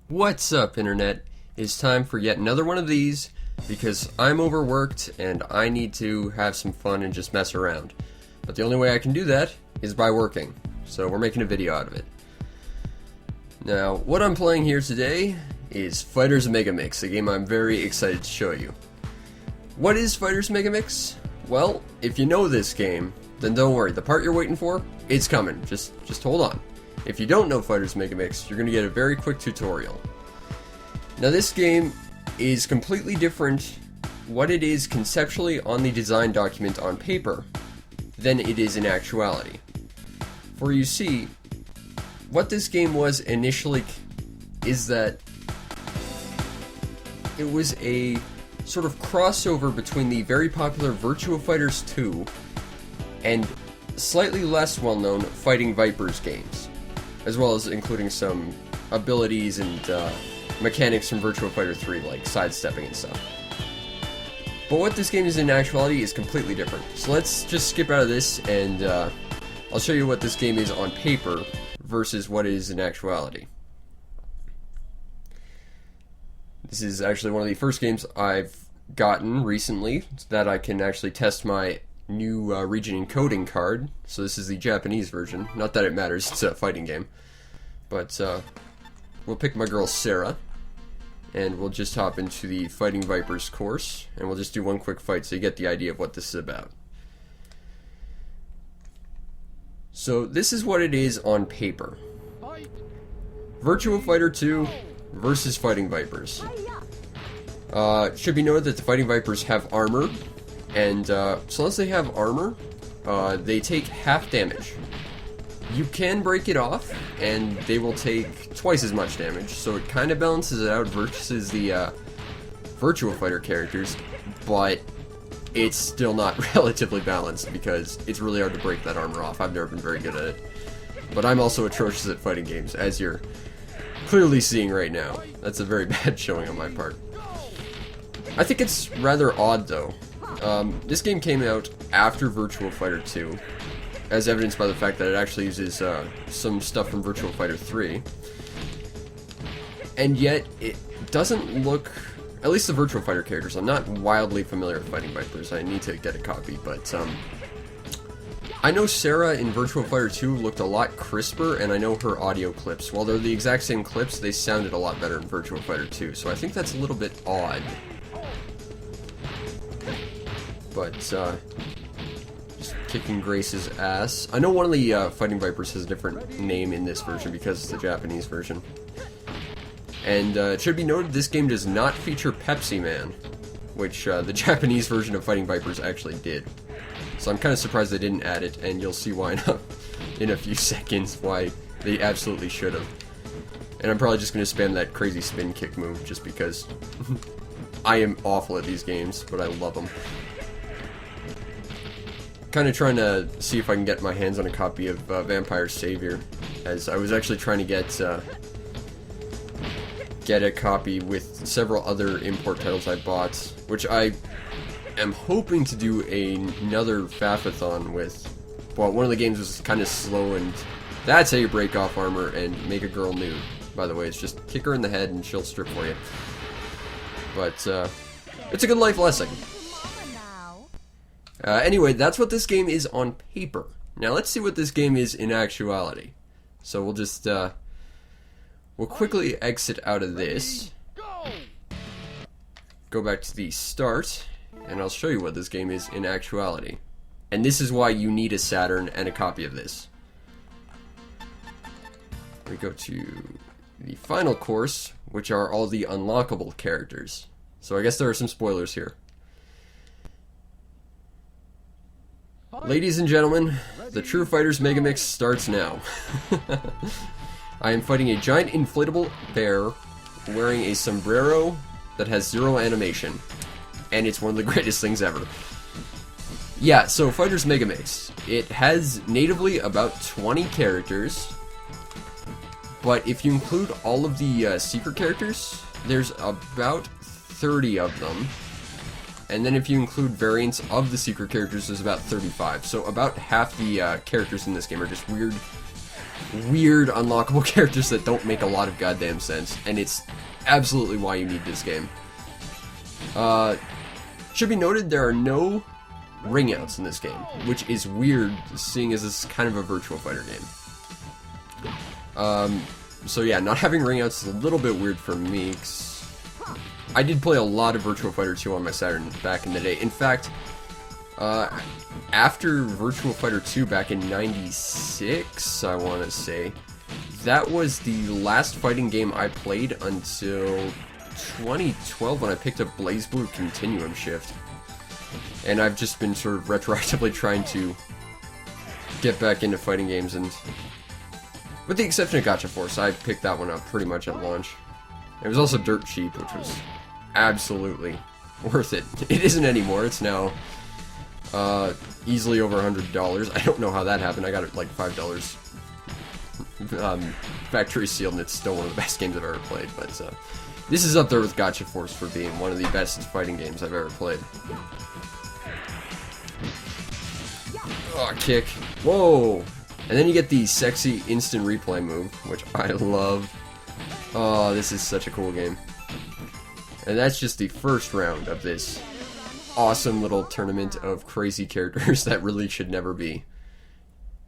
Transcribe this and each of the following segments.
What's up, Internet? It's time for yet another one of these because I'm overworked and I need to have some fun and just mess around. But the only way I can do that is by working, so we're making a video out of it. Now, what I'm playing here today is Fighters Megamix, a game I'm very excited to show you. What is Fighters Megamix? Well, if you know this game, then don't worry, the part you're waiting for, it's coming. Just hold on. If you don't know Fighters Megamix, you're going to get a very quick tutorial. Now this game is completely different what it is conceptually on the design document on paper than it is in actuality. For you see, what this game was initially is that it was a sort of crossover between the very popular Virtua Fighters 2 and slightly less well-known Fighting Vipers games, as well as including some abilities and mechanics from Virtua Fighter 3, like sidestepping and stuff. But what this game is in actuality is completely different. So let's just skip out of this and I'll show you what this game is on paper versus what it is in actuality. This is actually one of the first games I've gotten recently that I can actually test my new region encoding card. So this is the Japanese version. Not that it matters, it's a fighting game. But we'll pick my girl Sarah, and we'll just hop into the Fighting Vipers course, and we'll just do one quick fight so you get the idea of what this is about. So this is what it is on paper. Virtua Fighter 2 versus Fighting Vipers. It should be noted that the Fighting Vipers have armor, and so once they have armor, they take half damage. You can break it off, and they will take twice as much damage, so it kind of balances it out versus the Virtua Fighter characters, but it's still not relatively balanced because it's really hard to break that armor off. I've never been very good at it. But I'm also atrocious at fighting games, as you're clearly seeing right now. That's a very bad showing on my part. I think it's rather odd, though. This game came out after Virtua Fighter 2, as evidenced by the fact that it actually uses some stuff from Virtua Fighter 3. And yet, it doesn't look... At least the Virtua Fighter characters. I'm not wildly familiar with Fighting Vipers. I need to get a copy, but I know Sarah in Virtua Fighter 2 looked a lot crisper, and I know her audio clips. While they're the exact same clips, they sounded a lot better in Virtua Fighter 2, so I think that's a little bit odd. But, just kicking Grace's ass. I know one of the Fighting Vipers has a different name in this version because it's the Japanese version. And it should be noted this game does not feature Pepsi Man, which the Japanese version of Fighting Vipers actually did. So I'm kind of surprised they didn't add it, and you'll see why in a few seconds why they absolutely should have. And I'm probably just going to spam that crazy spin kick move just because I am awful at these games, but I love them. Kind of trying to see if I can get my hands on a copy of Vampire Savior, as I was actually trying to get a copy with several other import titles I bought, which I am hoping to do another Faffathon with. Well, one of the games was kind of slow, and that's how you break off armor and make a girl nude. By the way, it's just kick her in the head and she'll strip for you. But it's a good life lesson. Anyway, that's what this game is on paper. Now let's see what this game is in actuality. So we'll just, we'll quickly exit out of this. Go back to the start, and I'll show you what this game is in actuality. And this is why you need a Saturn and a copy of this. We go to the final course, which are all the unlockable characters. So I guess there are some spoilers here. Ladies and gentlemen, the True Fighters Megamix starts now. I am fighting a giant inflatable bear wearing a sombrero that has zero animation, and it's one of the greatest things ever. Yeah, so Fighters Megamix. It has natively about 20 characters, but if you include all of the secret characters, there's about 30 of them. And then if you include variants of the secret characters, there's about 35. So about half the characters in this game are just weird weird unlockable characters that don't make a lot of goddamn sense, and it's absolutely why you need this game. Should be noted there are no ring outs in this game, which is weird seeing as this is kind of a Virtua Fighter game. So yeah, not having ring outs is a little bit weird for me, 'cause I did play a lot of Virtua Fighter 2 on my Saturn back in the day. In fact, after Virtua Fighter 2 back in 96, I want to say, that was the last fighting game I played until 2012 when I picked up BlazBlue Continuum Shift. And I've just been sort of retroactively trying to get back into fighting games, and with the exception of Gotcha Force, I picked that one up pretty much at launch. It was also dirt cheap, which was absolutely worth it. It isn't anymore, it's now easily over $100. I don't know how that happened. I got it like $5 factory sealed, and it's still one of the best games I've ever played. But this is up there with Gotcha Force for being one of the best fighting games I've ever played. Oh, kick. Whoa! And then you get the sexy instant replay move, which I love. Oh, this is such a cool game. And that's just the first round of this awesome little tournament of crazy characters that really should never be.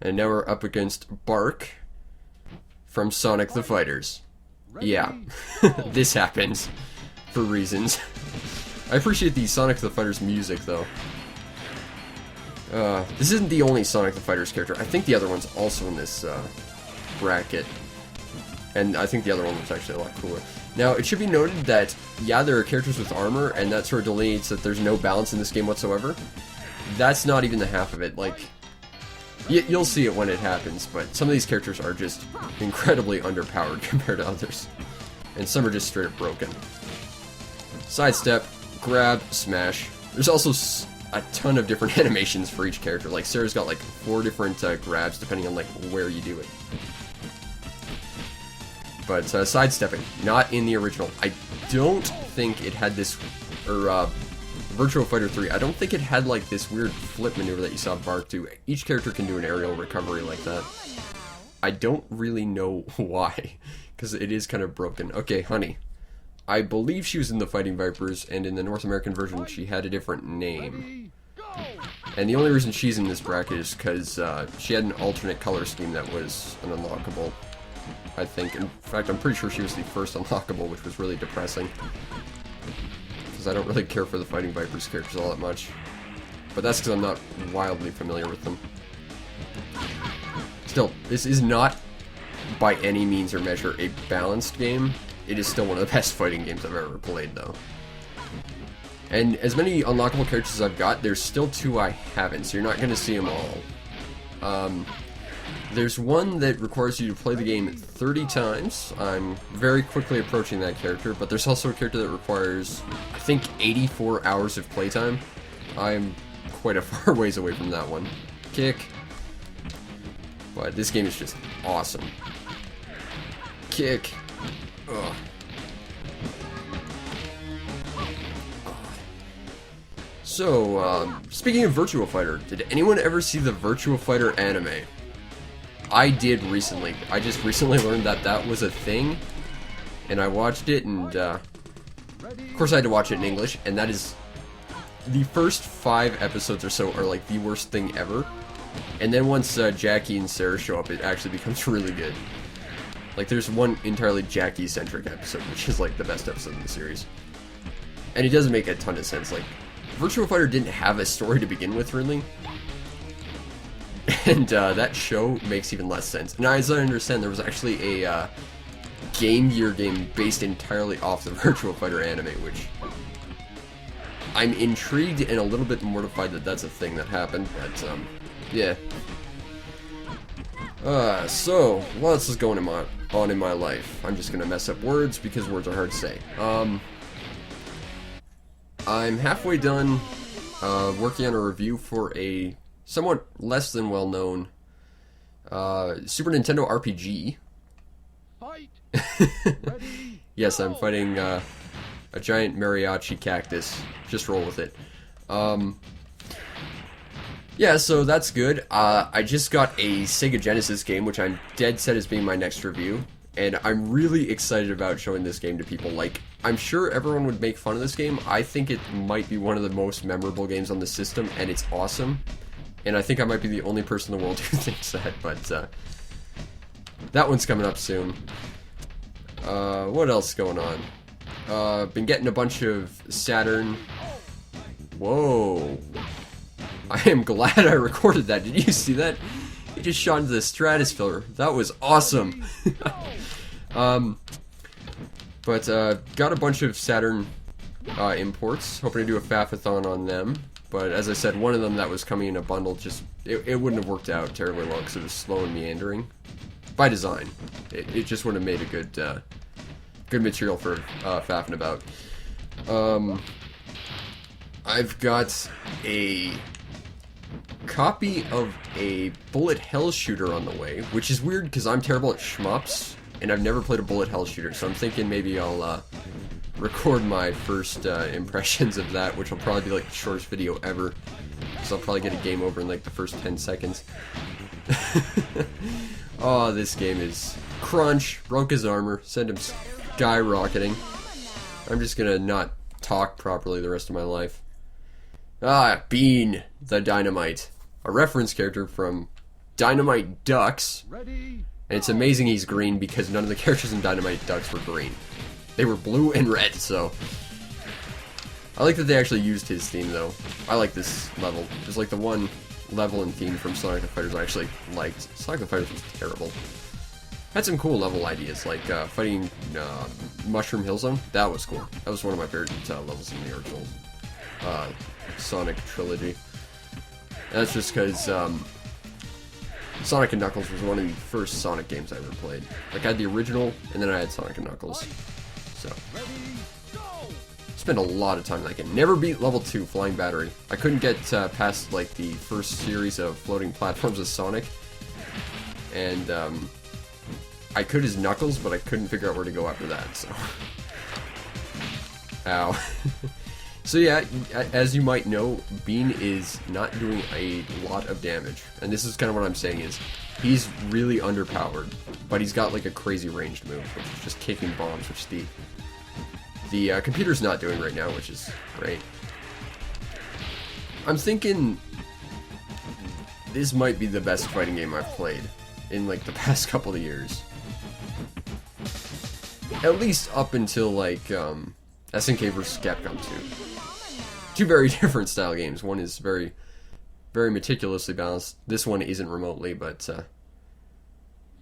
And now we're up against Bark from Sonic the Fighters. Yeah, this happens for reasons. I appreciate the Sonic the Fighters music, though. This isn't the only Sonic the Fighters character. I think the other one's also in this bracket. And I think the other one was actually a lot cooler. Now, it should be noted that, yeah, there are characters with armor, and that sort of delineates that there's no balance in this game whatsoever. That's not even the half of it. Like, you'll see it when it happens, but some of these characters are just incredibly underpowered compared to others. And some are just straight up broken. Sidestep, grab, smash. There's also a ton of different animations for each character. Like, Sarah's got like 4 different grabs depending on like where you do it. But sidestepping, not in the original. I don't think it had this, or Virtua Fighter 3, I don't think it had like this weird flip maneuver that you saw Bark do. Each character can do an aerial recovery like that. I don't really know why, because it is kind of broken. Okay, Honey. I believe she was in the Fighting Vipers, and in the North American version she had a different name. And the only reason she's in this bracket is because she had an alternate color scheme that was an unlockable, I think. In fact, I'm pretty sure she was the first unlockable, which was really depressing. Because I don't really care for the Fighting Vipers characters all that much. But that's because I'm not wildly familiar with them. Still, this is not, by any means or measure, a balanced game. It is still one of the best fighting games I've ever played, though. And as many unlockable characters as I've got, there's still 2 I haven't, so you're not going to see them all. There's one that requires you to play the game 30 times. I'm very quickly approaching that character, but there's also a character that requires, I think, 84 hours of playtime. I'm quite a far ways away from that one. Kick. But this game is just awesome. Kick. Ugh. So, speaking of Virtua Fighter, did anyone ever see the Virtua Fighter anime? I did recently. I just recently learned that that was a thing, and I watched it, and of course I had to watch it in English, and that is, the first 5 episodes or so are like the worst thing ever, and then once Jackie and Sarah show up, it actually becomes really good. Like, there's one entirely Jackie-centric episode, which is like the best episode in the series, and it doesn't make a ton of sense. Like, Virtua Fighter didn't have a story to begin with, really. And that show makes even less sense. And as I understand, there was actually a Game Gear game based entirely off the Virtua Fighter anime, which I'm intrigued and a little bit mortified that that's a thing that happened, but yeah. So, lots is going on in my life. I'm just gonna mess up words because words are hard to say. I'm halfway done working on a review for a somewhat less than well-known Super Nintendo RPG. Yes, I'm fighting a giant mariachi cactus. Just roll with it. Yeah, so that's good. I just got a Sega Genesis game, which I'm dead set as being my next review. And I'm really excited about showing this game to people. Like, I'm sure everyone would make fun of this game. I think it might be one of the most memorable games on the system, and it's awesome. And I think I might be the only person in the world who thinks that, but that one's coming up soon. What else is going on? Been getting a bunch of Saturn. Whoa. I am glad I recorded that. Did you see that? It just shot into the stratosphere. That was awesome. But got a bunch of Saturn imports. Hoping to do a Faffathon on them. But as I said, one of them that was coming in a bundle just it wouldn't have worked out terribly well because it was slow and meandering. By design, it just would have made a good material for faffing about. I've got a copy of a bullet hell shooter on the way, which is weird because I'm terrible at shmups and I've never played a bullet hell shooter, so I'm thinking maybe I'll record my first impressions of that, which will probably be like the shortest video ever, because I'll probably get a game over in like the first 10 seconds. Oh, this game is crunch. Broke his armor, sent him skyrocketing. I'm just gonna not talk properly the rest of my life. Ah, Bean the Dynamite, a reference character from Dynamite Ducks. And it's amazing he's green because none of the characters in Dynamite Ducks were green. They were blue and red, so I like that they actually used his theme though. I like this level. There's like the one level and theme from Sonic the Fighters I actually liked. Sonic the Fighters was terrible. Had some cool level ideas, like fighting Mushroom Hill Zone. That was cool. That was one of my favorite levels in the original Sonic trilogy. And that's just because Sonic and Knuckles was one of the first Sonic games I ever played. Like, I had the original, and then I had Sonic and Knuckles. So, spent a lot of time in that game. Never beat level 2, Flying Battery. I couldn't get past, like, the first series of floating platforms with Sonic. And, I could as Knuckles, but I couldn't figure out where to go after that, so. Ow. So yeah, as you might know, Bean is not doing a lot of damage. And this is kind of what I'm saying is, he's really underpowered, but he's got like a crazy ranged move, which is just kicking bombs, which the computer's not doing right now, which is great. I'm thinking this might be the best fighting game I've played in like the past couple of years. At least up until like SNK vs. Capcom 2. Two very different style games. One is very, very meticulously balanced. This one isn't remotely, but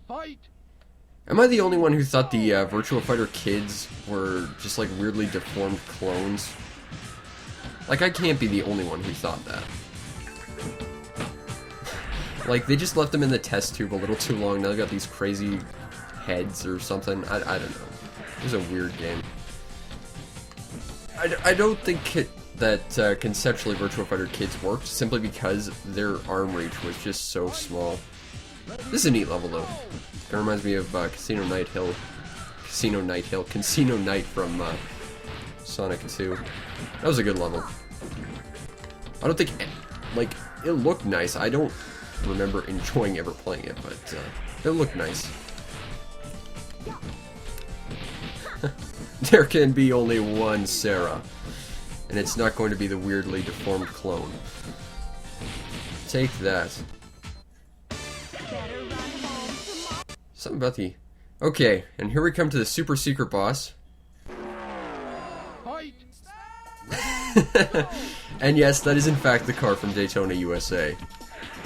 am I the only one who thought the Virtua Fighter kids were just like weirdly deformed clones? Like, I can't be the only one who thought that. Like, they just left them in the test tube a little too long. Now they've got these crazy heads or something. I don't know. It was a weird game. I don't think that conceptually Virtua Fighter Kids worked, simply because their arm reach was just so small. This is a neat level though. It reminds me of Casino Night from Sonic 2. That was a good level. I don't think, like, it looked nice. I don't remember enjoying ever playing it, but it looked nice. There can be only one Sarah. And it's not going to be the weirdly deformed clone. Take that. Something about the... Okay, and here we come to the super secret boss. And yes, that is in fact the car from Daytona, USA.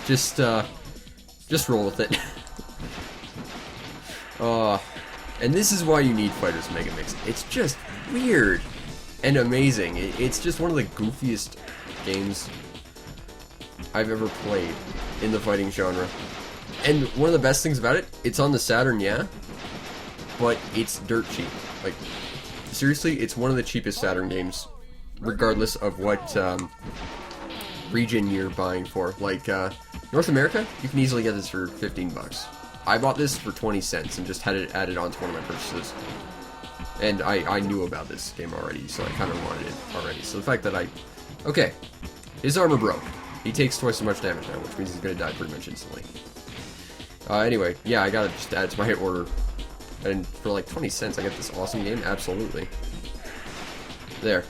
Just roll with it. And this is why you need Fighters Megamix. It's just weird and amazing. It's just one of the goofiest games I've ever played in the fighting genre. And one of the best things about it, it's on the Saturn, yeah, but it's dirt cheap. Like, seriously, it's one of the cheapest Saturn games, regardless of what region you're buying for. Like, North America, you can easily get this for 15 bucks. I bought this for 20 cents and just had it added onto one of my purchases. And I knew about this game already, so I kind of wanted it already. So the fact that okay, his armor broke. he takes twice as much damage now, which means he's gonna die pretty much instantly. Anyway, yeah, I gotta just add it to my order. And for like 20 cents, I get this awesome game? Absolutely. There.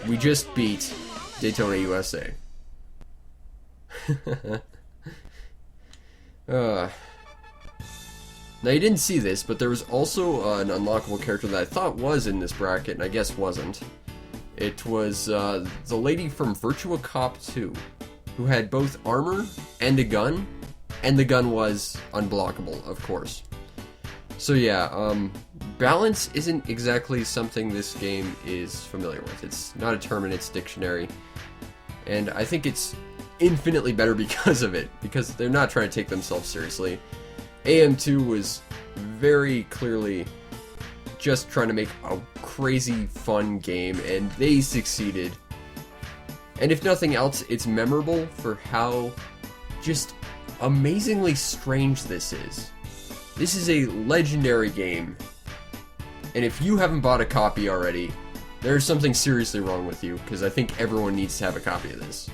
We just beat Daytona USA. Now, you didn't see this, but there was also an unlockable character that I thought was in this bracket, and I guess wasn't. It was the lady from Virtua Cop 2, who had both armor and a gun, and the gun was unblockable, of course. So yeah, balance isn't exactly something this game is familiar with. It's not a term in its dictionary, and I think it's infinitely better because of it, because they're not trying to take themselves seriously. AM2 was very clearly just trying to make a crazy fun game, and they succeeded. And if nothing else, it's memorable for how just amazingly strange this is. This is a legendary game, and if you haven't bought a copy already, there's something seriously wrong with you, because I think everyone needs to have a copy of this.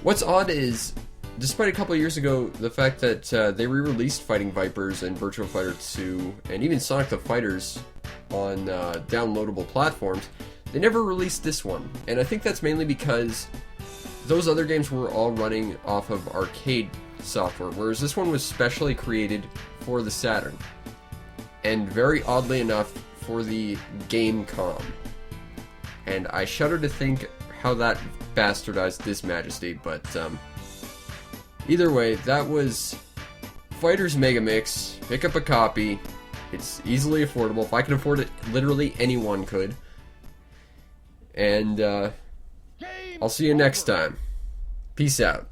What's odd is, despite a couple years ago, the fact that they re-released Fighting Vipers and Virtua Fighter 2, and even Sonic the Fighters on downloadable platforms, they never released this one. And I think that's mainly because those other games were all running off of arcade software, whereas this one was specially created for the Saturn. And very oddly enough, for the Gamecom. And I shudder to think how that bastardized this majesty, but either way, that was Fighters Megamix. Pick up a copy. It's easily affordable. If I can afford it, literally anyone could. And I'll see you next time. Peace out.